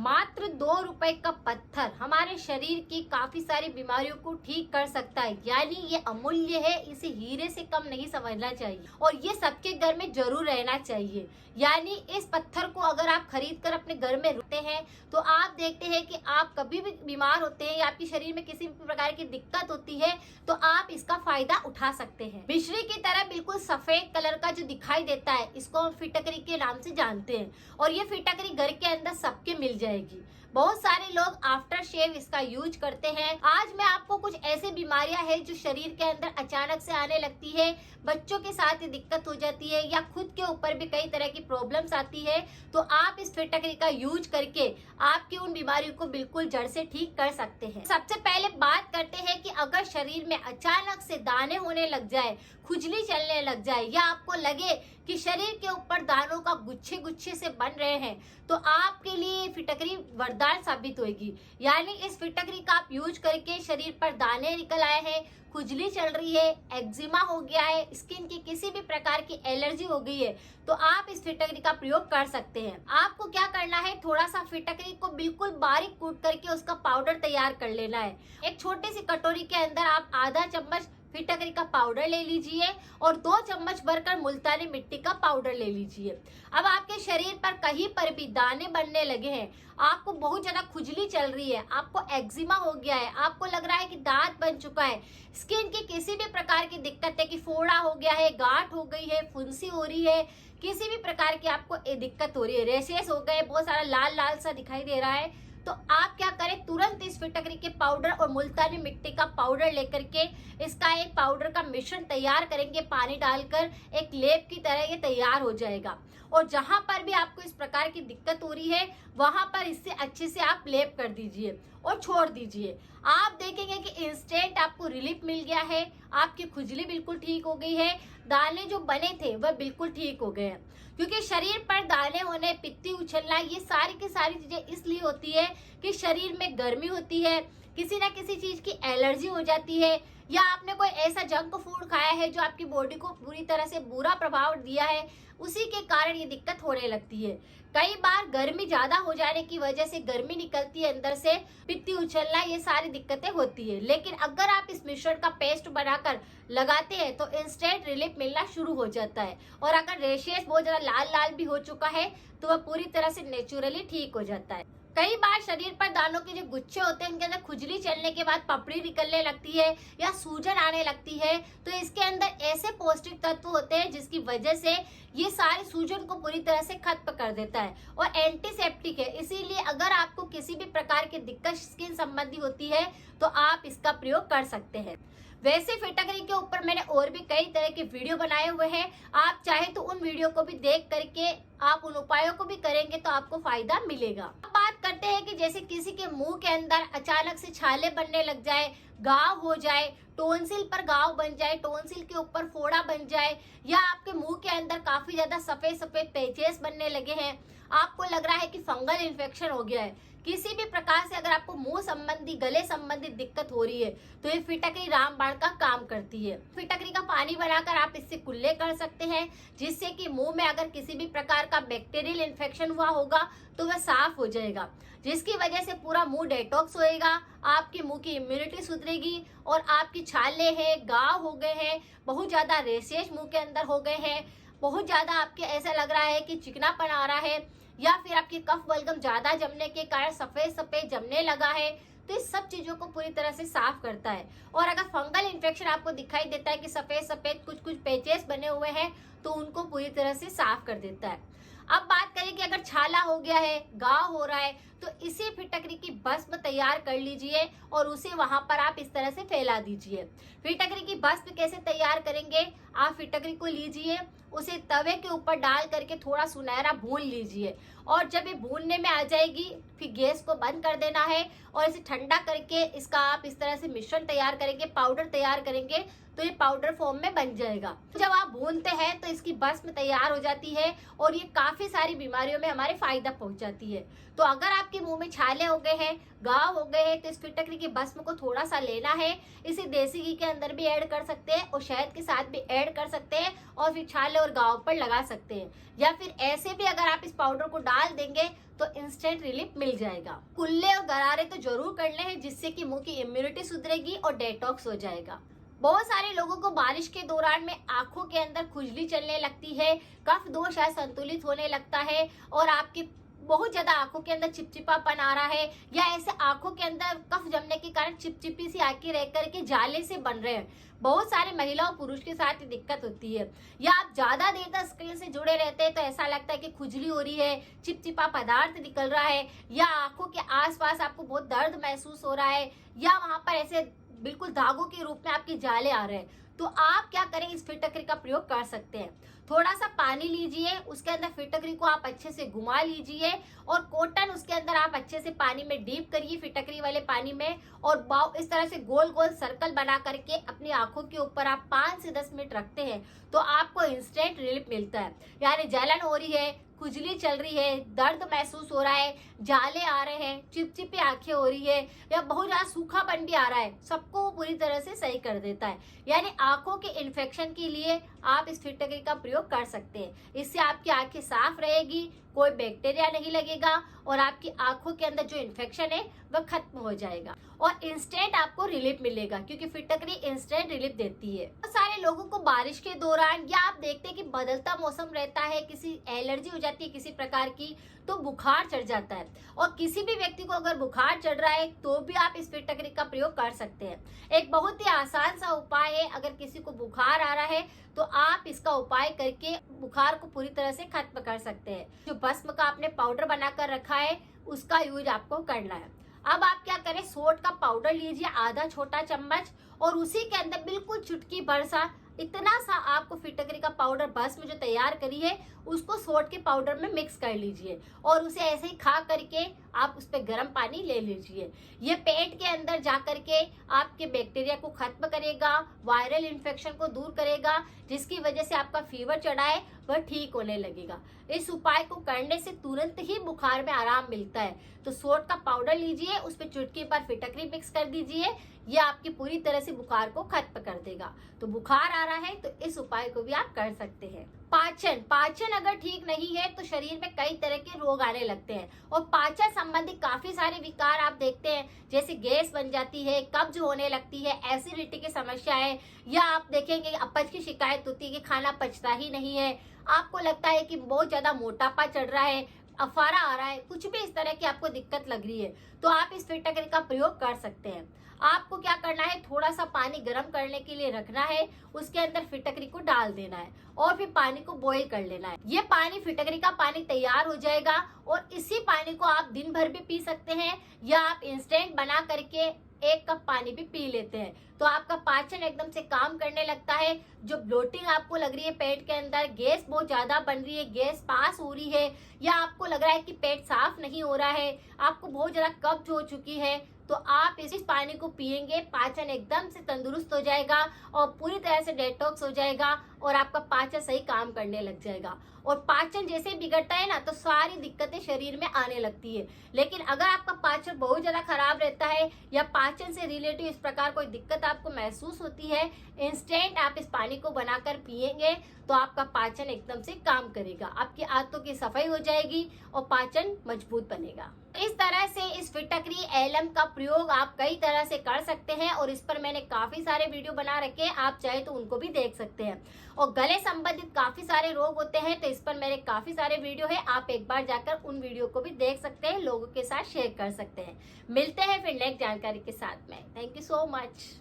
मात्र 2 रुपए का पत्थर हमारे शरीर की काफी सारी बीमारियों को ठीक कर सकता है। यानी ये अमूल्य है, इसे हीरे से कम नहीं समझना चाहिए और ये सबके घर में जरूर रहना चाहिए। यानी इस पत्थर को अगर आप खरीद कर अपने घर में रखते हैं तो आप देखते हैं कि आप कभी भी बीमार होते हैं या आपके शरीर में किसी भी प्रकार की दिक्कत होती है तो आप इसका फायदा उठा सकते हैं। मिश्री की तरह बिल्कुल सफेद कलर का जो दिखाई देता है, इसको हम फिटकरी के नाम से जानते हैं और ये फिटकरी घर के अंदर सबके मिल जाएगी। बहुत सारे लोग आफ्टर शेव इसका यूज करते हैं। आज मैं आपको कुछ ऐसी बीमारियां हैं जो शरीर के अंदर अचानक से आने लगती है, बच्चों के साथ ये दिक्कत हो जाती है या खुद के ऊपर भी कई तरह की प्रॉब्लम्स आती है, तो आप इस फिटकरी का यूज करके आपकी उन बीमारियों को बिल्कुल जड़ से ठीक कर सकते हैं। सबसे पहले बात करते हैं कि अगर शरीर में अचानक से दाने होने लग जाए, खुजली चलने लग जाए या आपको लगे कि शरीर के ऊपर दानों का गुच्छे गुच्छे से बन रहे हैं, तो आपके लिए फिटकरी वरदान साबित होगी। यानी इस फिटकरी का आप यूज करके शरीर पर दाने निकल आए हैं, खुजली चल रही है, एक्जिमा हो गया है, स्किन की किसी भी प्रकार की एलर्जी हो गई है, तो आप इस फिटकरी का प्रयोग कर सकते हैं। आपको क्या करना है, थोड़ा सा फिटकरी को बिल्कुल बारीक कूट करके उसका पाउडर तैयार कर लेना है। एक छोटी सी कटोरी के अंदर आप आधा चम्मच फिटकरी का पाउडर ले लीजिए और 2 चम्मच भरकर मुल्तानी मिट्टी का पाउडर ले लीजिए। अब आपके शरीर पर कहीं पर भी दाने बनने लगे हैं, आपको बहुत ज्यादा खुजली चल रही है, आपको एक्जिमा हो गया है, आपको लग रहा है कि दांत बन चुका है, स्किन की किसी भी प्रकार की दिक्कत है कि फोड़ा हो गया है, गांठ हो गई है, फुंसी हो रही है, किसी भी प्रकार की आपको दिक्कत हो रही है, रेशेस हो गए, बहुत सारा लाल लाल सा दिखाई दे रहा है, तो आप क्या करें, तुरंत इस फिटकरी के पाउडर और मुल्तानी मिट्टी का पाउडर लेकर के इसका एक पाउडर का मिश्रण तैयार करेंगे। पानी डालकर एक लेप की तरह ये तैयार हो जाएगा और जहां पर भी आपको इस प्रकार की दिक्कत हो रही है वहां पर इससे अच्छे से आप लेप कर दीजिए और छोड़ दीजिए। आप देखेंगे कि इंस्टेंट आपको रिलीफ मिल गया है, आपकी खुजली बिल्कुल ठीक हो गई है, दाने जो बने थे वह बिल्कुल ठीक हो गए हैं। क्योंकि शरीर पर दाने होने, पित्ती उछलना, ये सारी की सारी चीजें इसलिए होती है कि शरीर में गर्मी होती है, किसी ना किसी चीज की एलर्जी हो जाती है या आपने कोई ऐसा जंक फूड खाया है जो आपकी बॉडी को पूरी तरह से बुरा प्रभाव दिया है, उसी के कारण ये दिक्कत होने लगती है। कई बार गर्मी ज्यादा हो जाने की वजह से गर्मी निकलती है अंदर से, पित्ती उछलना, ये सारी दिक्कतें होती है। लेकिन अगर आप इस मिश्रण का पेस्ट बनाकर लगाते हैं तो इंस्टेंट रिलीफ मिलना शुरू हो जाता है और अगर रेशेस बहुत ज्यादा लाल लाल भी हो चुका है तो वह पूरी तरह से नेचुरली ठीक हो जाता है। कई बार शरीर पर दानों के जो गुच्छे होते हैं उनके अंदर खुजली चलने के बाद पपड़ी निकलने लगती है या सूजन आने लगती है, तो इसके अंदर ऐसे पौष्टिक तत्व होते हैं जिसकी वजह से ये सारे सूजन को पूरी तरह से खत्म कर देता है और एंटीसेप्टिक है। इसीलिए अगर आपको किसी भी प्रकार की दिक्कत स्किन संबंधी होती है तो आप इसका प्रयोग कर सकते हैं। वैसे फिटकरी के ऊपर मैंने और भी कई तरह के वीडियो बनाए हुए हैं, आप चाहे तो उन वीडियो को भी देख करके आप उन उपायों को भी करेंगे तो आपको फायदा मिलेगा। अब बात करते हैं कि जैसे किसी के मुंह के अंदर अचानक से छाले बनने लग जाए, घाव हो जाए, टोंसिल पर घाव बन जाए, टोंसिल के ऊपर फोड़ा बन जाए या आपके मुंह के अंदर काफी ज्यादा सफेद सफेद पैचेस बनने लगे हैं, आपको लग रहा है कि फंगल इन्फेक्शन हो गया है, किसी भी प्रकार से अगर आपको मुंह संबंधी, गले संबंधी दिक्कत हो रही है तो ये फिटकरी रामबाण का काम करती है। फिटकरी का पानी बनाकर आप इससे कुल्ले कर सकते हैं जिससे कि मुंह में अगर किसी भी प्रकार का बैक्टीरियल इन्फेक्शन हुआ होगा तो वह साफ हो जाएगा, जिसकी वजह से पूरा मुंह डेटॉक्स होएगा, आपके मुंह की इम्यूनिटी सुधरेगी और आपकी छाले हैं, घाव हो गए हैं, बहुत ज्यादा रेशेस मुंह के अंदर हो गए हैं, बहुत ज्यादा आपके ऐसा लग रहा है कि चिकनापन आ रहा है या फिर आपकी कफ बलगम ज्यादा जमने के कारण सफेद सफेद जमने लगा है, तो इस सब चीजों को पूरी तरह से साफ करता है। और अगर फंगल इन्फेक्शन आपको दिखाई देता है कि सफेद सफेद कुछ कुछ पैचेस बने हुए हैं तो उनको पूरी तरह से साफ कर देता है। अब बात करें कि अगर छाला हो गया है, घाव हो रहा है, तो इसी फिटकरी की भस्म तैयार कर लीजिए और उसे वहां पर आप इस तरह से फैला दीजिए। फिटकरी की भस्म कैसे तैयार करेंगे, आप फिटकरी को लीजिए, उसे तवे के ऊपर डाल करके थोड़ा सुनहरा भून लीजिए और जब ये भूनने में आ जाएगी फिर गैस को बंद कर देना है और इसे ठंडा करके इसका आप इस तरह से मिश्रण तैयार करेंगे, पाउडर तैयार करेंगे तो ये पाउडर फॉर्म में बन जाएगा। जब आप भूनते हैं तो इसकी भस्म तैयार हो जाती है और ये काफी सारी बीमारियों में हमारे फायदा पहुंचाती है। तो अगर आपके मुंह में छाले हो गए हैं, घाव हो गए हैं, तो इस फिटकरी की भस्म को थोड़ा सा लेना है। इसे देसी घी के अंदर भी ऐड कर सकते हैं और शहद के साथ भी ऐड कर सकते हैं और फिर छाले और घाव पर लगा सकते हैं, या फिर ऐसे भी अगर आप इस पाउडर को डाल देंगे तो इंस्टेंट रिलीफ मिल जाएगा। कुल्ले और गरारे तो जरूर करने हैं, जिससे कि मुंह की इम्यूनिटी सुधरेगी और डेटॉक्स हो जाएगा। बहुत सारे लोगों को बारिश के दौरान में आंखों के अंदर खुजली चलने लगती है, कफ दोष असंतुलित होने लगता है और आपकी बहुत ज्यादा आंखों के अंदर चिपचिपापन आ रहा है, या ऐसे आंखों के अंदर कफ जमने के कारण चिपचिपी सी आंखें रह करके जाले से बन रहे हैं। बहुत सारे महिला और पुरुष के साथ दिक्कत होती है। या आप ज्यादा देर तक स्क्रीन से जुड़े रहते हैं तो ऐसा लगता है कि खुजली हो रही है, चिपचिपा पदार्थ निकल रहा है, या आंखों के आसपास आपको बहुत दर्द महसूस हो रहा है, या वहां पर ऐसे बिल्कुल धागों के रूप में आपके जाले आ रहे हैं, तो आप क्या करें, इस फिटकरी का प्रयोग कर सकते हैं। थोड़ा सा पानी लीजिए, उसके अंदर फिटकरी को आप अच्छे से घुमा लीजिए और कॉटन उसके अंदर आप अच्छे से पानी में डीप करिए, फिटकरी वाले पानी में, और बाव इस तरह से गोल गोल सर्कल बना करके अपनी आंखों के ऊपर आप 5 से 10 मिनट रखते हैं तो आपको इंस्टेंट रिलीफ मिलता है। यानी जलन हो रही है, खुजली चल रही है, दर्द महसूस हो रहा है, जाले आ रहे हैं, चिपचिपी आंखें हो रही है, या बहुत ज्यादा सूखापन भी आ रहा है, सबको वो पूरी तरह से सही कर देता है। यानी आंखों के इन्फेक्शन के लिए आप इस फिटकरी का प्रयोग कर सकते हैं। इससे आपकी आंखें साफ रहेगी, कोई बैक्टीरिया नहीं लगेगा और आपकी आंखों के अंदर जो इन्फेक्शन है वह खत्म हो जाएगा और इंस्टेंट आपको रिलीफ मिलेगा, क्योंकि फिटकरी इंस्टेंट रिलीफ देती है। बहुत सारे लोगों को बारिश के दौरान, या आप देखते हैं कि बदलता मौसम रहता है, किसी एलर्जी हो जाती है किसी प्रकार की, तो बुखार चढ़ जाता है, और किसी भी व्यक्ति को अगर बुखार चढ़ रहा है तो भी आप इस फिटकरी का प्रयोग कर सकते हैं। एक बहुत ही आसान सा उपाय है, अगर किसी को बुखार आ रहा है तो आप इसका उपाय करके बुखार को पूरी तरह से खत्म कर सकते हैं। जो भस्म का आपने पाउडर बनाकर रखा है उसका यूज आपको करना है। अब आप क्या करें, सोंठ का पाउडर लीजिए आधा छोटा चम्मच, और उसी के अंदर बिल्कुल चुटकी भर सा, इतना सा आपको फिटकरी का पाउडर भस्म जो तैयार करी है उसको सोंठ के पाउडर में मिक्स कर लीजिए और उसे ऐसे ही खा करके आप उस पर गर्म पानी ले लीजिए। ये पेट के अंदर जा करके आपके बैक्टीरिया को खत्म करेगा, वायरल इन्फेक्शन को दूर करेगा, जिसकी वजह से आपका फीवर चढ़ा है वह ठीक होने लगेगा। इस उपाय को करने से तुरंत ही बुखार में आराम मिलता है। तो सोंठ का पाउडर लीजिए, उस पर चुटकी पर फिटकरी मिक्स कर दीजिए, ये आपकी पूरी तरह से बुखार को खत्म कर देगा। तो बुखार आ रहा है तो इस उपाय को भी आप कर सकते हैं। पाचन अगर ठीक नहीं है तो शरीर में कई तरह के रोग आने लगते हैं, और पाचन संबंधी काफी सारे विकार आप देखते हैं, जैसे गैस बन जाती है, कब्ज होने लगती है, एसिडिटी की समस्या है, या आप देखेंगे अपच की शिकायत होती है कि खाना पचता ही नहीं है, आपको लगता है कि बहुत ज्यादा मोटापा चढ़ रहा है, अफारा आ रहा है, कुछ भी इस तरह की आपको दिक्कत लग रही है तो आप इस फिटकरी का प्रयोग कर सकते हैं। आपको क्या करना है, थोड़ा सा पानी गर्म करने के लिए रखना है, उसके अंदर फिटकरी को डाल देना है और फिर पानी को बॉईल कर लेना है। ये पानी, फिटकरी का पानी तैयार हो जाएगा और इसी पानी को आप दिन भर भी पी सकते हैं, या आप इंस्टेंट बना करके 1 कप पानी भी पी लेते हैं तो आपका पाचन एकदम से काम करने लगता है। जो ब्लोटिंग आपको लग रही है पेट के अंदर, गैस बहुत ज्यादा बन रही है, गैस पास हो रही है, या आपको लग रहा है कि पेट साफ नहीं हो रहा है, आपको बहुत ज्यादा कब्ज हो चुकी है, तो आप इस पानी को पिएंगे, पाचन एकदम से तंदुरुस्त हो जाएगा और पूरी तरह से डेटॉक्स हो जाएगा और आपका पाचन सही काम करने लग जाएगा। और पाचन जैसे बिगड़ता है ना तो सारी दिक्कतें शरीर में आने लगती है। लेकिन अगर आपका पाचन बहुत ज्यादा खराब रहता है या पाचन से रिलेटेड इस प्रकार कोई दिक्कत आपको महसूस होती है, इंस्टेंट आप इस पानी को बनाकर पिएंगे तो आपका पाचन एकदम से काम करेगा, आपकी आंतों की सफाई हो जाएगी और पाचन मजबूत बनेगा। इस तरह से इस फिटकरी एलम का प्रयोग आप कई तरह से कर सकते हैं और इस पर मैंने काफी सारे वीडियो बना रखे हैं, आप चाहे तो उनको भी देख सकते हैं। और गले संबंधित काफी सारे रोग होते हैं तो इस पर मेरे काफी सारे वीडियो है, आप एक बार जाकर उन वीडियो को भी देख सकते हैं, लोगों के साथ शेयर कर सकते हैं। मिलते हैं फिर नेक्स्ट जानकारी के साथ में। Thank you so much.